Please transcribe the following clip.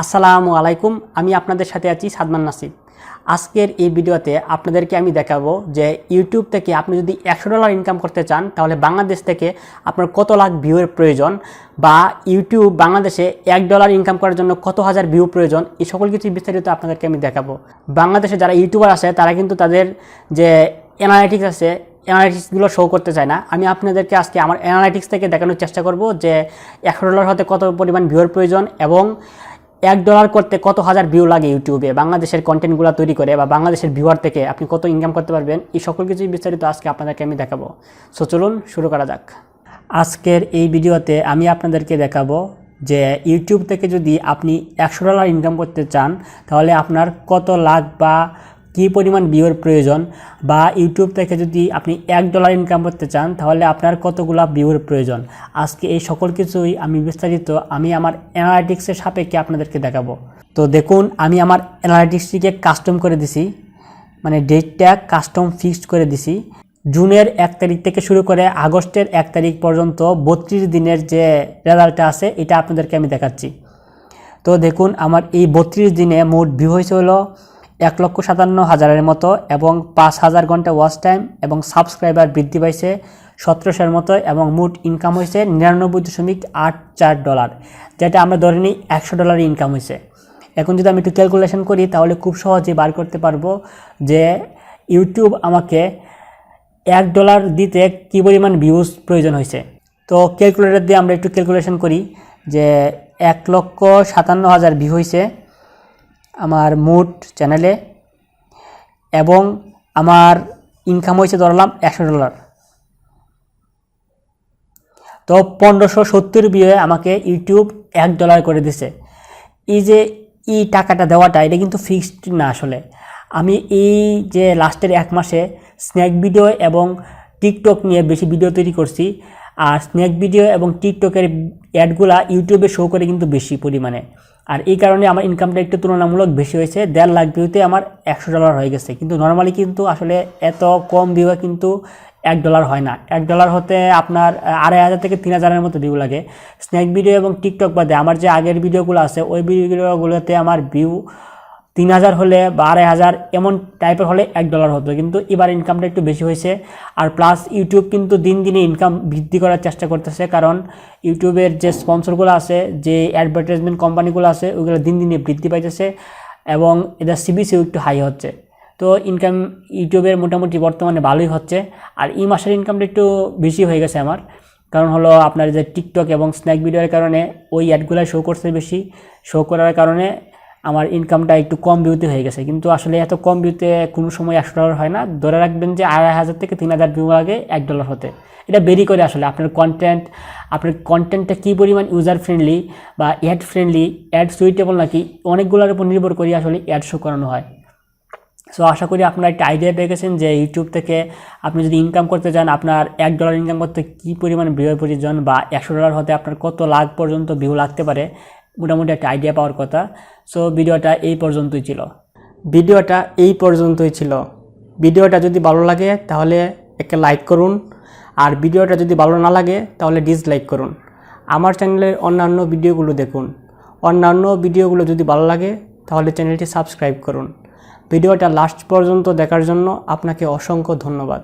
আসসালামু আলাইকুম। আমি আপনাদের সাথে আছি সাদমান নাসিব। আজকের এই ভিডিওতে আপনাদেরকে আমি দেখাবো যে ইউটিউব থেকে আপনি যদি $100 ইনকাম করতে চান তাহলে বাংলাদেশ থেকে আপনার কত লাখ ভিউয়ের প্রয়োজন, বা ইউটিউব বাংলাদেশে $1 ইনকাম করার জন্য কত হাজার ভিউ প্রয়োজন, এই সকল কিছু বিস্তারিত আপনাদেরকে আমি দেখাবো। বাংলাদেশে যারা ইউটিউবার আছে তারা কিন্তু তাদের যে অ্যানালাইটিক্স আছে, অ্যানালাইটিক্সগুলো শো করতে চায় না। আমি আপনাদেরকে আজকে আমার অ্যানালাইটিক্স থেকে দেখানোর চেষ্টা করব যে $100 হতে কত পরিমাণ ভিউয়ের প্রয়োজন এবং $1 করতে কত হাজার ভিউ লাগে ইউটিউবে বাংলাদেশের কন্টেন্টগুলো তৈরি করে, বা বাংলাদেশের ভিউয়ার থেকে আপনি কত ইনকাম করতে পারবেন, এই সকল কিছুই বিস্তারিত আজকে আপনাদেরকে আমি দেখাবো। সো চলুন শুরু করা যাক। আজকের এই ভিডিওতে আমি আপনাদেরকে দেখাবো যে ইউটিউব থেকে যদি আপনি $100 ইনকাম করতে চান তাহলে আপনার কত লাখ বা কী পরিমাণ ভিউয়ের প্রয়োজন, বা ইউটিউব থেকে যদি আপনি $1 ইনকাম করতে চান তাহলে আপনার কতগুলা ভিউয়ের প্রয়োজন। আজকে এই সকল কিছুই আমি বিস্তারিত আমার অ্যানালাইটিক্সের সাপেক্ষে আপনাদেরকে দেখাবো। তো দেখুন, আমি আমার অ্যানালাইটিক্সটিকে কাস্টম করে দিছি, মানে ডেটটা কাস্টম ফিক্সড করে দিছি। জুনের 1 তারিখ থেকে শুরু করে আগস্টের 1 তারিখ পর্যন্ত 32 দিনের যে রেজাল্টটা আছে এটা আপনাদেরকে আমি দেখাচ্ছি। তো দেখুন, আমার এই 32 দিনে মোট ভিউ হয়েছে হলো 1,57,000-এর মতো, এবং 5,000 ঘন্টা ওয়াচ টাইম, এবং সাবস্ক্রাইবার বৃদ্ধি পাইছে 1700-এর মতো, এবং মোট ইনকাম হয়েছে $99.84, যেটা আমরা ধরে নিই $100 ইনকাম হয়েছে। এখন যদি আমি একটু ক্যালকুলেশন করি তাহলে খুব সহজেই বার করতে পারবো যে ইউটিউব আমাকে $1 দিতে কী পরিমাণ ভিউজ প্রয়োজন হয়েছে। তো ক্যালকুলেটর দিয়ে আমরা একটু ক্যালকুলেশন করি যে 1,57,000 ভিউ হয়েছে আমার মোট চ্যানেলে, এবং আমার ইনকাম হয়েছে ধরলাম $100। তো 1570 ভিউয়ে আমাকে ইউটিউব $1 করে দিছে। এই টাকাটা দেওয়াটা এটা কিন্তু ফিক্সড না। আসলে আমি এই যে লাস্টের 1 মাসে স্ন্যাক ভিডিও এবং টিকটক নিয়ে বেশি ভিডিও তৈরি করছি, আর স্ন্যাক ভিডিও এবং টিকটকের অ্যাডগুলা ইউটিউবে শো করে কিন্তু বেশি পরিমাণে, আর এই কারণে আমার ইনকামটা একটু তুলনামূলক বেশি হয়েছে। 1.5 লাখ ভিউতে আমার $100 হয়ে গেছে। কিন্তু নর্মালি কিন্তু আসলে এত কম ভিউয়ে কিন্তু $1 হয় না। $1 হতে আপনার 2,500 থেকে 3,000-এর মতো ভিউ লাগে। স্ন্যাক ভিডিও এবং টিকটক বাদে আমার যে আগের ভিডিওগুলো আছে ওই ভিডিওগুলোতে আমার ভিউ 3,000 হলে বা 2,500 এমন টাইপের হলে $1 হতো, কিন্তু এবার ইনকামটা একটু বেশি হয়েছে। আর প্লাস ইউটিউব কিন্তু দিন দিনে ইনকাম বৃদ্ধি করার চেষ্টা করতেছে, কারণ ইউটিউবের যে স্পন্সরগুলো আছে, যে অ্যাডভার্টাইজমেন্ট কোম্পানিগুলো আছে, ওইগুলো দিন দিনে বৃদ্ধি পাইতেছে, এবং এদের সিবিসিও একটু হাই হচ্ছে। তো ইনকাম ইউটিউবের মোটামুটি বর্তমানে ভালোই হচ্ছে। আর এই মাসের ইনকামটা একটু বেশি হয়ে গেছে আমার, কারণ হলো আপনার যে টিকটক এবং স্ন্যাক ভিডিওর কারণে ওই অ্যাডগুলো শো করছে বেশি, শো করার কারণে আমার ইনকামটা একটু কম ভিউতে হয়ে গেছে। কিন্তু আসলে এত কম ভিউতে কোনো সময় $100 হয় না। ধরে রাখবেন যে 2,500 থেকে 3,000 ভিউ লাগে $1 হতে। এটা বেরি করে আসলে আপনার কন্টেন্টটা কী পরিমাণ ইউজার ফ্রেন্ডলি বা অ্যাড ফ্রেন্ডলি, অ্যাড সুইটেবল নাকি, অনেকগুলোর উপর নির্ভর করে আসলে অ্যাড শো করানো হয়। সো আশা করি আপনারা একটা আইডিয়া পেয়ে গেছেন যে ইউটিউব থেকে আপনি যদি ইনকাম করতে চান, আপনার $1 ইনকাম করতে কী পরিমাণ ভিউয়ের প্রয়োজন, বা $100 হতে আপনার কত লাখ পর্যন্ত ভিউ লাগতে পারে, মোটামুটি একটা আইডিয়া পাওয়ার কথা। সো ভিডিওটা এই পর্যন্তই ছিল। ভিডিওটা যদি ভালো লাগে তাহলে একটা লাইক করুন, আর ভিডিওটা যদি ভালো না লাগে তাহলে ডিসলাইক করুন। আমার চ্যানেলের অন্যান্য ভিডিওগুলো দেখুন। অন্যান্য ভিডিওগুলো যদি ভালো লাগে তাহলে চ্যানেলটি সাবস্ক্রাইব করুন। ভিডিওটা লাস্ট পর্যন্ত দেখার জন্য আপনাকে অসংখ্য ধন্যবাদ।